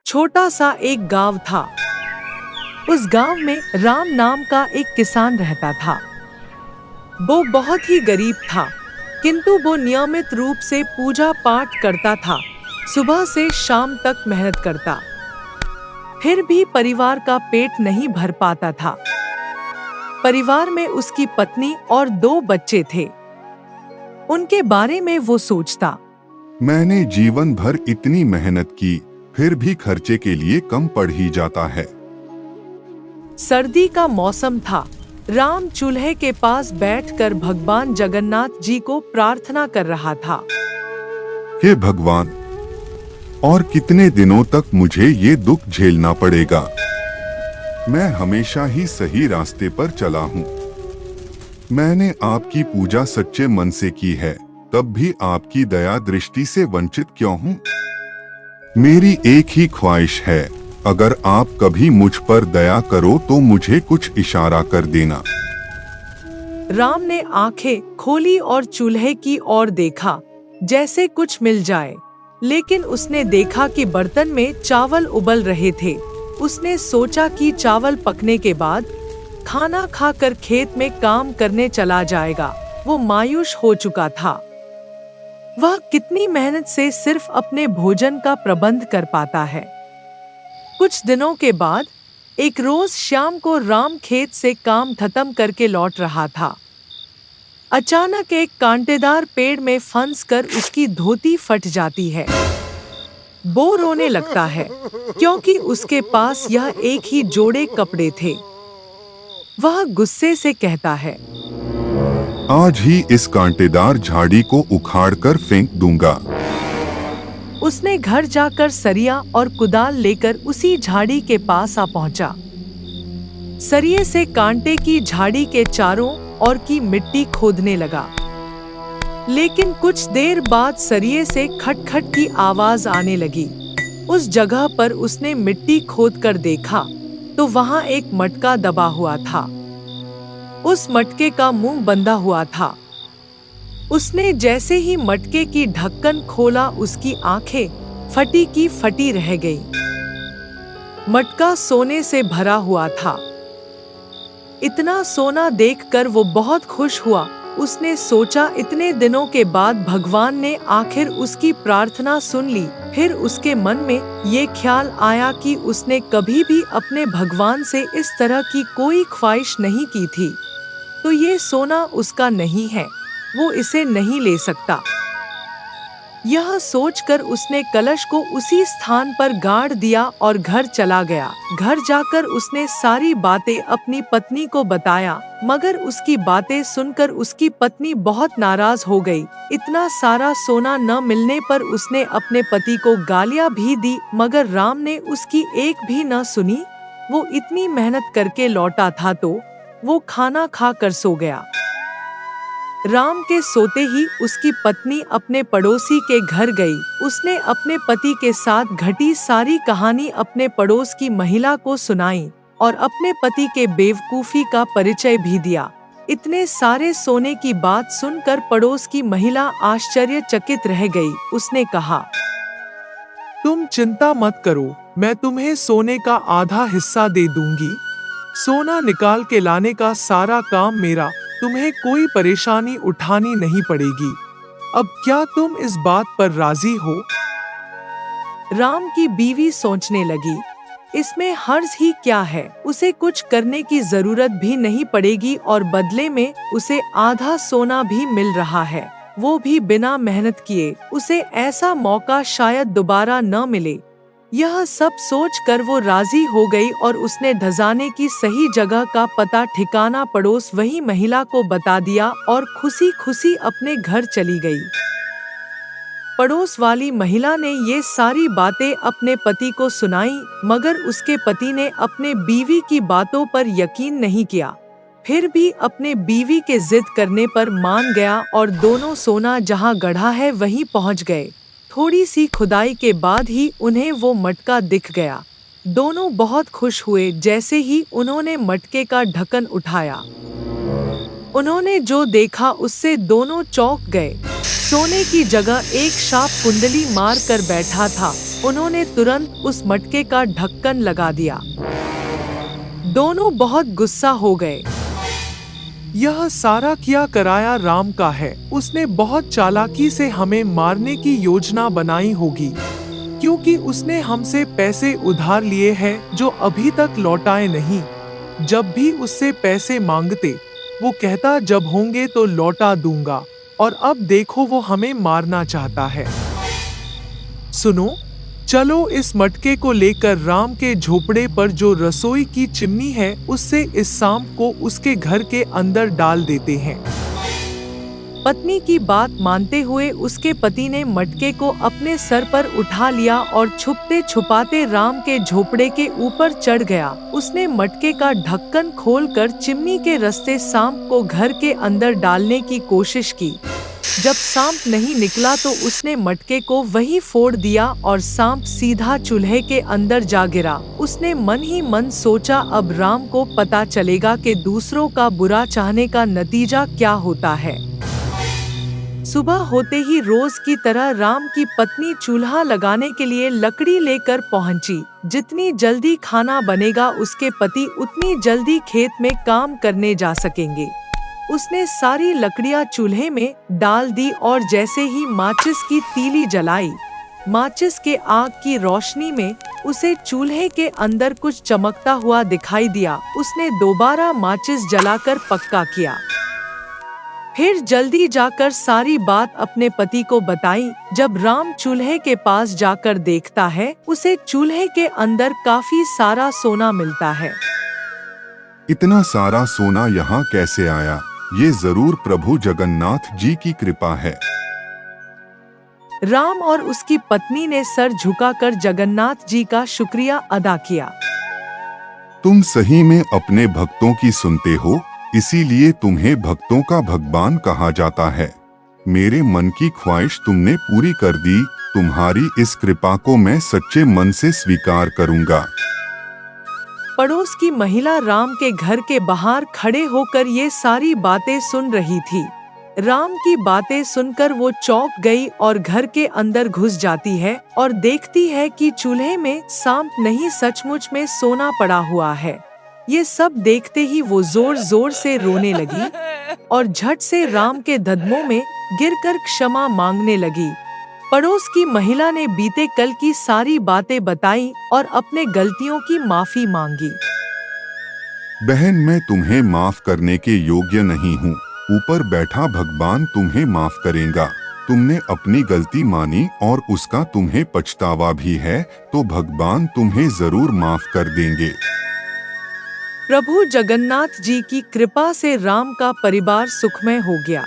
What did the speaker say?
छोटा सा एक गांव था। उस गांव में राम नाम का एक किसान रहता था। वो बहुत ही गरीब था, किंतु वो नियमित रूप से पूजा पाठ करता था। सुबह से शाम तक मेहनत करता, फिर भी परिवार का पेट नहीं भर पाता था। परिवार में उसकी पत्नी और 2 बच्चे थे। उनके बारे में वो सोचता, मैंने जीवन भर इतनी मेहनत की, फिर भी खर्चे के लिए कम पड़ ही जाता है। सर्दी का मौसम था। राम चूल्हे के पास बैठकर भगवान जगन्नाथ जी को प्रार्थना कर रहा था। हे भगवान, और कितने दिनों तक मुझे ये दुख झेलना पड़ेगा? मैं हमेशा ही सही रास्ते पर चला हूँ। मैंने आपकी पूजा सच्चे मन से की है, तब भी आपकी दया दृष्टि से वंचित क्यों हूँ? मेरी एक ही ख्वाहिश है, अगर आप कभी मुझ पर दया करो तो मुझे कुछ इशारा कर देना। राम ने आंखें खोली और चूल्हे की ओर देखा, जैसे कुछ मिल जाए। लेकिन उसने देखा कि बर्तन में चावल उबल रहे थे। उसने सोचा कि चावल पकने के बाद खाना खाकर खेत में काम करने चला जाएगा। वो मायूस हो चुका था। वह कितनी मेहनत से सिर्फ अपने भोजन का प्रबंध कर पाता है। कुछ दिनों के बाद एक रोज शाम को राम खेत से काम खत्म करके लौट रहा था। अचानक एक कांटेदार पेड़ में फंसकर उसकी धोती फट जाती है। वो रोने लगता है, क्योंकि उसके पास यह एक ही जोड़े कपड़े थे। वह गुस्से से कहता है, आज ही इस कांटेदार झाड़ी को उखाड़कर फेंक दूंगा। उसने घर जाकर सरिया और कुदाल लेकर उसी झाड़ी के पास आ पहुंचा। सरिये से कांटे की झाड़ी के चारों ओर की मिट्टी खोदने लगा। लेकिन कुछ देर बाद सरिये से खटखट की आवाज आने लगी। उस जगह पर उसने मिट्टी खोदकर देखा तो वहां एक मटका दबा हुआ था। उस मटके का मुंह बंधा हुआ था। उसने जैसे ही मटके की ढक्कन खोला, उसकी आंखें फटी की फटी रह गई। मटका सोने से भरा हुआ था। इतना सोना देखकर वो बहुत खुश हुआ। उसने सोचा, इतने दिनों के बाद भगवान ने आखिर उसकी प्रार्थना सुन ली। फिर उसके मन में ये ख्याल आया कि उसने कभी भी अपने भगवान से इस तरह की कोई ख्वाहिश नहीं की थी, तो ये सोना उसका नहीं है, वो इसे नहीं ले सकता। यह सोचकर उसने कलश को उसी स्थान पर गाड़ दिया और घर चला गया। घर जाकर उसने सारी बातें अपनी पत्नी को बताया, मगर उसकी बातें सुनकर उसकी पत्नी बहुत नाराज हो गई। इतना सारा सोना न मिलने पर उसने अपने पति को गालियां भी दी, मगर राम ने उसकी एक भी न सुनी। वो इतनी मेहनत करके लौटा था तो वो खाना खाकर सो गया। राम के सोते ही उसकी पत्नी अपने पड़ोसी के घर गई। उसने अपने पति के साथ घटी सारी कहानी अपने पड़ोस की महिला को सुनाई और अपने पति के बेवकूफी का परिचय भी दिया। इतने सारे सोने की बात सुनकर पड़ोस की महिला आश्चर्यचकित रह गई। उसने कहा, तुम चिंता मत करो, मैं तुम्हें सोने का आधा हिस्सा दे दूंगी। सोना निकाल के लाने का सारा काम मेरा, तुम्हें कोई परेशानी उठानी नहीं पड़ेगी। अब क्या तुम इस बात पर राजी हो? राम की बीवी सोचने लगी, इसमें हर्ज ही क्या है, उसे कुछ करने की जरूरत भी नहीं पड़ेगी और बदले में उसे आधा सोना भी मिल रहा है, वो भी बिना मेहनत किए। उसे ऐसा मौका शायद दोबारा न मिले। यह सब सोचकर वो राजी हो गई और उसने खजाने की सही जगह का पता ठिकाना पड़ोस वही महिला को बता दिया और खुशी खुशी अपने घर चली गई। पड़ोस वाली महिला ने ये सारी बातें अपने पति को सुनाई, मगर उसके पति ने अपने बीवी की बातों पर यकीन नहीं किया। फिर भी अपने बीवी के जिद करने पर मान गया और दोनों सोना जहां गढ़ा है वहीं पहुंच गए। थोड़ी सी खुदाई के बाद ही उन्हें वो मटका दिख गया। दोनों बहुत खुश हुए जैसे ही उन्होंने मटके का ढक्कन उठाया उन्होंने जो देखा उससे दोनों चौंक गए। सोने की जगह एक सांप कुंडली मार कर बैठा था। उन्होंने तुरंत उस मटके का ढक्कन लगा दिया। दोनों बहुत गुस्सा हो गए। यह सारा किया कराया राम का है। उसने बहुत चालाकी से हमें मारने की योजना बनाई होगी, क्योंकि उसने हमसे पैसे उधार लिए हैं जो अभी तक लौटाए नहीं। जब भी उससे पैसे मांगते, वो कहता जब होंगे तो लौटा दूंगा, और अब देखो वो हमें मारना चाहता है। सुनो, चलो इस मटके को लेकर राम के झोपड़े पर जो रसोई की चिमनी है उससे इस सांप को उसके घर के अंदर डाल देते हैं। पत्नी की बात मानते हुए उसके पति ने मटके को अपने सर पर उठा लिया और छुपते छुपाते राम के झोपड़े के ऊपर चढ़ गया। उसने मटके का ढक्कन खोलकर चिमनी के रास्ते सांप को घर के अंदर डालने की कोशिश की। जब सांप नहीं निकला तो उसने मटके को वहीं फोड़ दिया और सांप सीधा चूल्हे के अंदर जा गिरा। उसने मन ही मन सोचा अब राम को पता चलेगा कि दूसरों का बुरा चाहने का नतीजा क्या होता है। सुबह होते ही रोज की तरह राम की पत्नी चूल्हा लगाने के लिए लकड़ी लेकर पहुंची। जितनी जल्दी खाना बनेगा उसके पति उतनी जल्दी खेत में काम करने जा सकेंगे। उसने सारी लकड़ियां चूल्हे में डाल दी और जैसे ही माचिस की तीली जलाई, माचिस के आग की रोशनी में उसे चूल्हे के अंदर कुछ चमकता हुआ दिखाई दिया। उसने दोबारा माचिस जलाकर पक्का किया। फिर जल्दी जाकर सारी बात अपने पति को बताई। जब राम चूल्हे के पास जाकर देखता है, उसे चूल्हे के अंदर काफी सारा सोना मिलता है। इतना सारा सोना यहाँ कैसे आया? ये जरूर प्रभु जगन्नाथ जी की कृपा है। राम और उसकी पत्नी ने सर झुकाकर जगन्नाथ जी का शुक्रिया अदा किया। तुम सही में अपने भक्तों की सुनते हो, इसीलिए तुम्हें भक्तों का भगवान कहा जाता है। मेरे मन की ख्वाहिश तुमने पूरी कर दी। तुम्हारी इस कृपा को मैं सच्चे मन से स्वीकार करूंगा। पड़ोस की महिला राम के घर के बाहर खड़े होकर ये सारी बातें सुन रही थी। राम की बातें सुनकर वो चौंक गई और घर के अंदर घुस जाती है और देखती है कि चूल्हे में सांप नहीं सचमुच में सोना पड़ा हुआ है। ये सब देखते ही वो जोर जोर से रोने लगी और झट से राम के कदमों में गिरकर क्षमा मांगने लगी। पड़ोस की महिला ने बीते कल की सारी बातें बताई और अपने गलतियों की माफी मांगी। बहन, मैं तुम्हें माफ करने के योग्य नहीं हूँ। ऊपर बैठा भगवान तुम्हें माफ करेगा। तुमने अपनी गलती मानी और उसका तुम्हें पछतावा भी है, तो भगवान तुम्हें जरूर माफ कर देंगे। प्रभु जगन्नाथ जी की कृपा से राम का परिवार सुखमय हो गया।